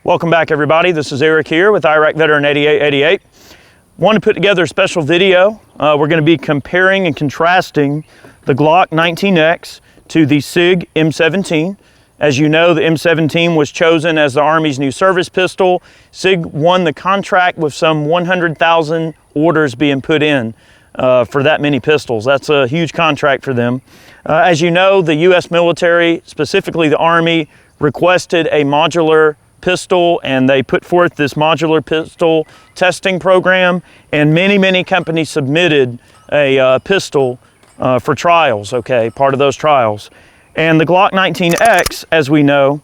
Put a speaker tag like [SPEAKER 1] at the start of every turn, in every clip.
[SPEAKER 1] Welcome back, everybody. This is Eric here with Iraq Veteran 8888. Want to put together a special video. We're going to be comparing and contrasting the Glock 19X to the Sig M17. As you know, the M17 was chosen as the Army's new service pistol. Sig won the contract with some 100,000 orders being put in for that many pistols. That's a huge contract for them. As you know, the U.S. military, specifically the Army, requested a modular pistol, and they put forth this modular pistol testing program, and many companies submitted a pistol for trials, okay, part of those trials. And the Glock 19X, as we know,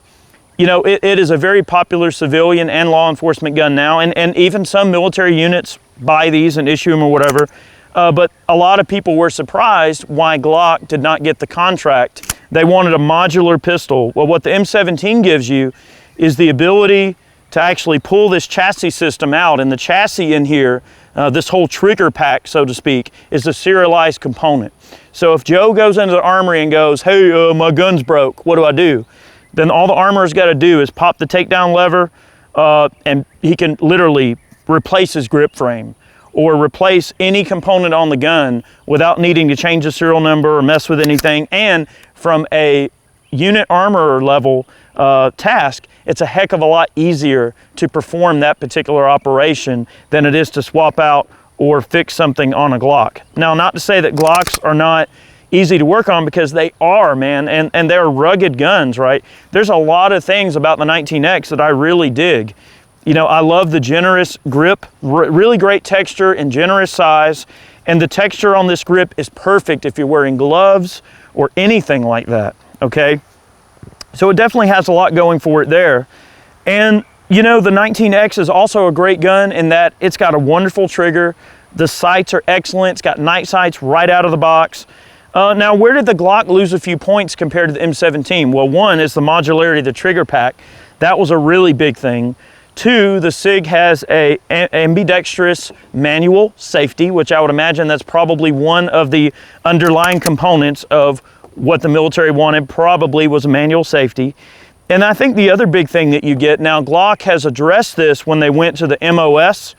[SPEAKER 1] it is a very popular civilian and law enforcement gun now, and even some military units buy these and issue them or whatever. But a lot of people were surprised why Glock did not get the contract. They wanted a modular pistol. Well, what the M17 gives you is the ability to actually pull this chassis system out, and the chassis in here, this whole trigger pack, so to speak, is a serialized component. So if Joe goes into the armory and goes, hey, my gun's broke, what do I do? Then all the armorer's got to do is pop the takedown lever, and he can literally replace his grip frame or replace any component on the gun without needing to change the serial number or mess with anything. And from a unit armorer level task, it's a heck of a lot easier to perform that particular operation than it is to swap out or fix something on a Glock. Now, not to say that Glocks are not easy to work on, because they are, man, and they're rugged guns, right? There's a lot of things about the 19X that I really dig. I love the generous grip, really great texture and generous size, and the texture on this grip is perfect if you're wearing gloves or anything like that, okay? So it definitely has a lot going for it there. And the 19X is also a great gun in that it's got a wonderful trigger. The sights are excellent. It's got night sights right out of the box. Now, where did the Glock lose a few points compared to the M17? Well, one is the modularity of the trigger pack. That was a really big thing. Two, the Sig has a ambidextrous manual safety, which I would imagine that's probably one of the underlying components of what the military wanted, probably was a manual safety. And I think the other big thing that you get, now Glock has addressed this when they went to the MOS,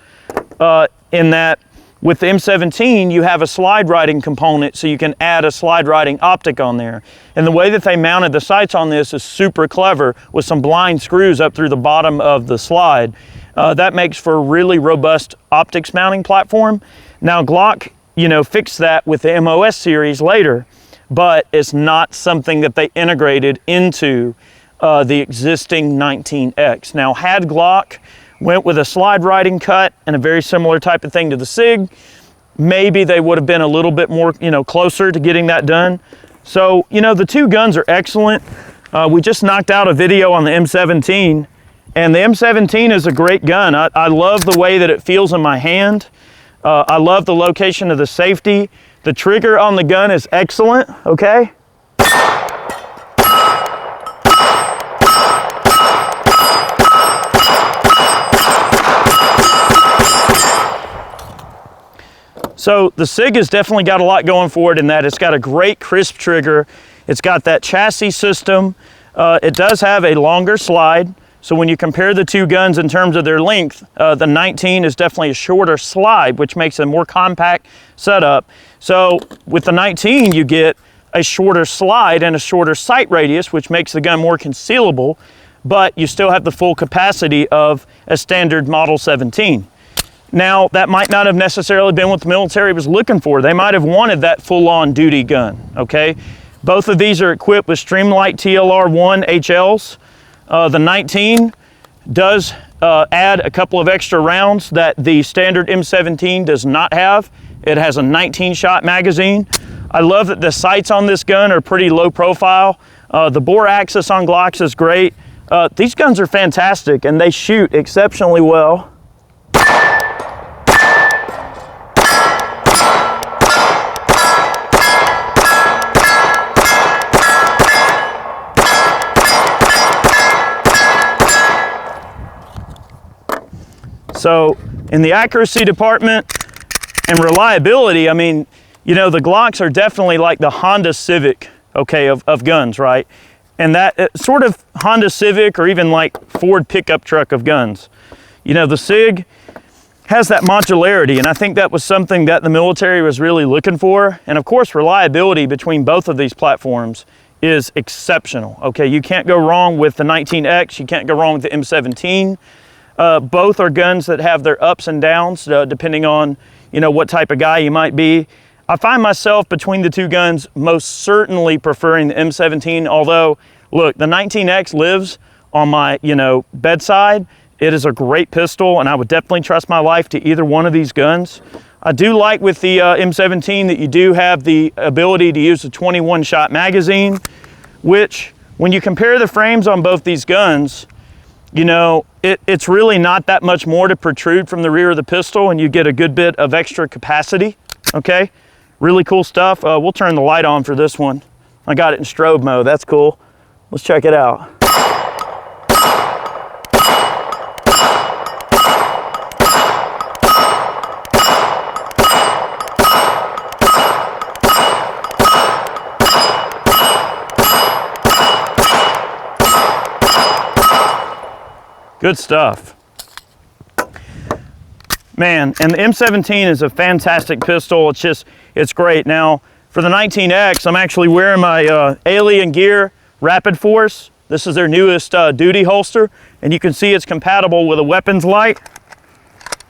[SPEAKER 1] in that with the M17, you have a slide riding component, so you can add a slide riding optic on there. And the way that they mounted the sights on this is super clever, with some blind screws up through the bottom of the slide. That makes for a really robust optics mounting platform. Now Glock, fixed that with the MOS series later, but it's not something that they integrated into the existing 19X. Now, had Glock went with a slide riding cut and a very similar type of thing to the Sig, maybe they would have been a little bit more, closer to getting that done. So, the two guns are excellent. We just knocked out a video on the M17, and the M17 is a great gun. I love the way that it feels in my hand. I love the location of the safety. The trigger on the gun is excellent, okay? So the Sig has definitely got a lot going for it in that it's got a great crisp trigger. It's got that chassis system. It does have a longer slide. So when you compare the two guns in terms of their length, the 19 is definitely a shorter slide, which makes a more compact setup. So with the 19, you get a shorter slide and a shorter sight radius, which makes the gun more concealable, but you still have the full capacity of a standard Model 17. Now, that might not have necessarily been what the military was looking for. They might have wanted that full-on duty gun, okay? Both of these are equipped with Streamlight TLR1 HLs. The 19 does add a couple of extra rounds that the standard M17 does not have. It has a 19-shot magazine. I love that the sights on this gun are pretty low profile. The bore axis on Glocks is great. These guns are fantastic, and they shoot exceptionally well. So in the accuracy department and reliability, I mean, the Glocks are definitely like the Honda Civic, okay, of guns, right? and that sort of Honda Civic or even like Ford pickup truck of guns. You know, the Sig has that modularity, and I think that was something that the military was really looking for. And of course, reliability between both of these platforms is exceptional. Okay, you can't go wrong with the 19X, you can't go wrong with the M17. Both are guns that have their ups and downs, depending on, you know, what type of guy you might be. I find myself between the two guns most certainly preferring the M17, although, look, the 19X lives on my, you know, bedside. It is a great pistol, and I would definitely trust my life to either one of these guns. I do like with the M17 that you do have the ability to use a 21-shot magazine, which, when you compare the frames on both these guns, you know, it's really not that much more to protrude from the rear of the pistol, and you get a good bit of extra capacity, okay? Really cool stuff. We'll turn the light on for this one. I got it in strobe mode, that's cool. Let's check it out. Good stuff. Man, and the M17 is a fantastic pistol. It's great. Now, for the 19X, I'm actually wearing my Alien Gear Rapid Force. This is their newest duty holster, and you can see it's compatible with a weapons light,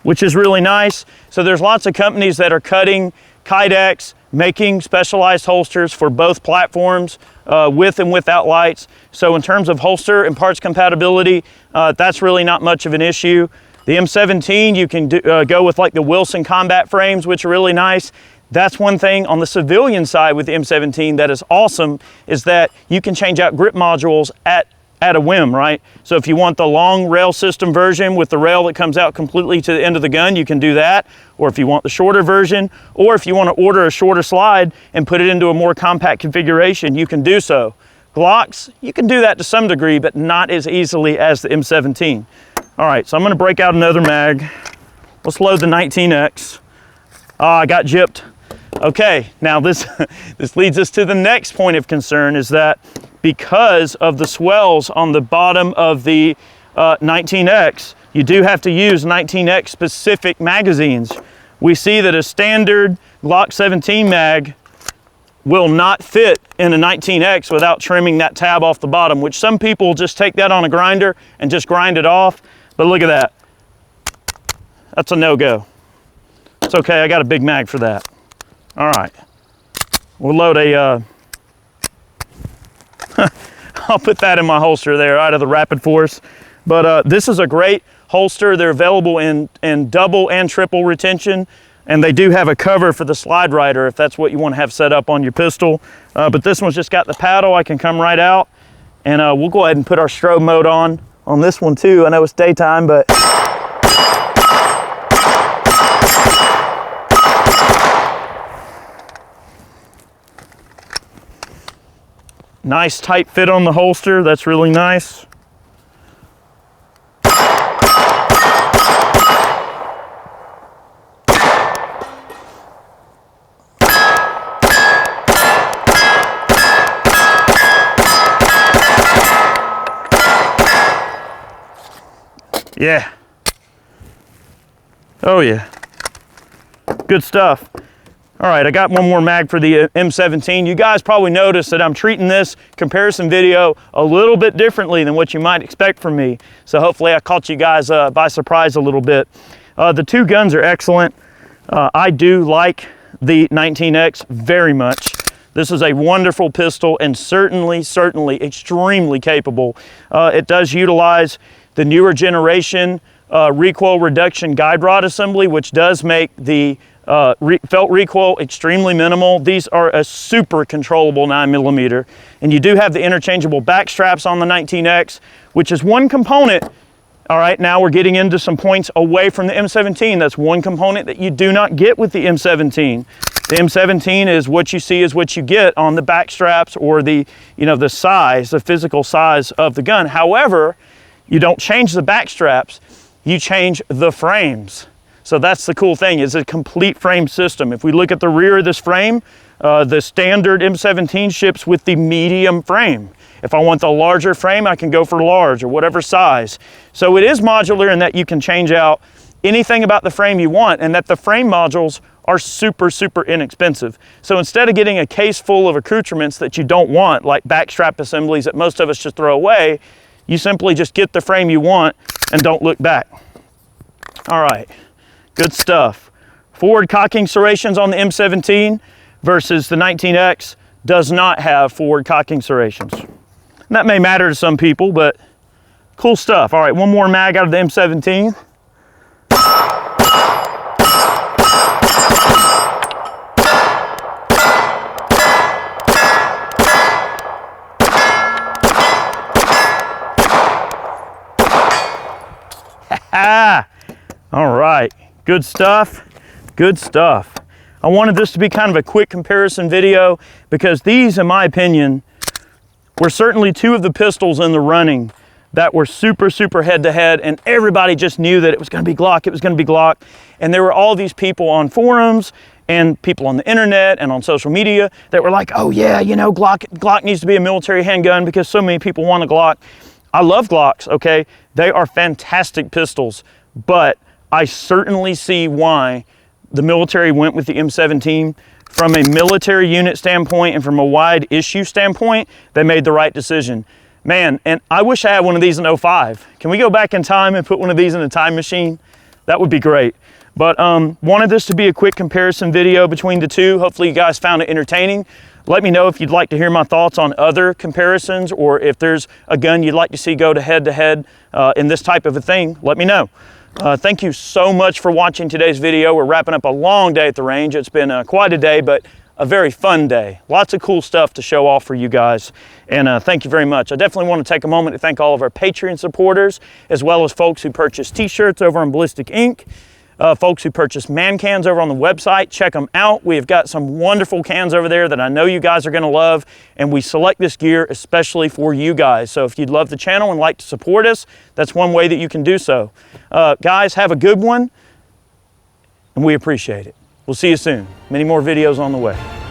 [SPEAKER 1] which is really nice. So there's lots of companies that are cutting Kydex, making specialized holsters for both platforms, with and without lights. So in terms of holster and parts compatibility, that's really not much of an issue. The M17, you can go with like the Wilson combat frames, which are really nice. That's one thing on the civilian side with the M17 that is awesome, is that you can change out grip modules at a whim, right? So if you want the long rail system version with the rail that comes out completely to the end of the gun, you can do that. Or if you want the shorter version, or if you want to order a shorter slide and put it into a more compact configuration, you can do so. Glocks, you can do that to some degree, but not as easily as the M17. All right, so I'm gonna break out another mag. Let's load the 19X. I got gypped. Okay, now this leads us to the next point of concern, is that because of the swells on the bottom of the 19X, you do have to use 19X specific magazines. We see that a standard Glock 17 mag will not fit in a 19X without trimming that tab off the bottom, which some people just take that on a grinder and just grind it off. But look at that. That's a no-go. It's okay, I got a big mag for that. All right, we'll load a, I'll put that in my holster there out of the Rapid Force. But this is a great holster. They're available in double and triple retention, and they do have a cover for the slide rider if that's what you want to have set up on your pistol. But this one's just got the paddle. I can come right out, and we'll go ahead and put our strobe mode on this one too. I know it's daytime, but nice tight fit on the holster. That's really nice. Yeah. Oh yeah. Good stuff. All right, I got one more mag for the M17. You guys probably noticed that I'm treating this comparison video a little bit differently than what you might expect from me. So hopefully I caught you guys by surprise a little bit. The two guns are excellent. I do like the 19X very much. This is a wonderful pistol and certainly extremely capable. It does utilize the newer generation recoil reduction guide rod assembly, which does make the felt recoil extremely minimal. These are a super controllable 9mm, and you do have the interchangeable back straps on the 19X, which is one component. All right, now we're getting into some points away from the M17. That's one component that you do not get with the M17. The M17 is what you see is what you get on the back straps, or the, you know, the size, the physical size of the gun. However, you don't change the back straps, you change the frames. So that's the cool thing, is a complete frame system. If we look at the rear of this frame, the standard M17 ships with the medium frame. If I want the larger frame, I can go for large or whatever size. So it is modular in that you can change out anything about the frame you want, and that the frame modules are super, super inexpensive. So instead of getting a case full of accoutrements that you don't want, like backstrap assemblies that most of us just throw away, you simply just get the frame you want and don't look back. All right, good stuff. Forward cocking serrations on the M17 versus the 19X does not have forward cocking serrations. And that may matter to some people, but cool stuff. All right, one more mag out of the M17. All right, good stuff, good stuff. I wanted this to be kind of a quick comparison video because these, in my opinion, were certainly two of the pistols in the running that were super, super head-to-head, and everybody just knew that it was gonna be Glock, it was gonna be Glock. And there were all these people on forums and people on the internet and on social media that were like, oh yeah, you know, Glock needs to be a military handgun because so many people want a Glock. I love Glocks, okay? They are fantastic pistols, but I certainly see why the military went with the M17. From a military unit standpoint and from a wide issue standpoint, they made the right decision. Man, and I wish I had one of these in 05. Can we go back in time and put one of these in a time machine? That would be great. But wanted this to be a quick comparison video between the two. Hopefully you guys found it entertaining. Let me know if you'd like to hear my thoughts on other comparisons, or if there's a gun you'd like to see go to head in this type of a thing, let me know. Thank you so much for watching today's video. We're wrapping up a long day at the range. It's been quite a day, but a very fun day. Lots of cool stuff to show off for you guys. And thank you very much. I definitely want to take a moment to thank all of our Patreon supporters, as well as folks who purchase t-shirts over on Ballistic Ink. Folks who purchase man cans over on the website, check them out. We have got some wonderful cans over there that I know you guys are going to love, and we select this gear especially for you guys. So if you'd love the channel and like to support us, that's one way that you can do so. Guys, have a good one, and we appreciate it. We'll see you soon. Many more videos on the way.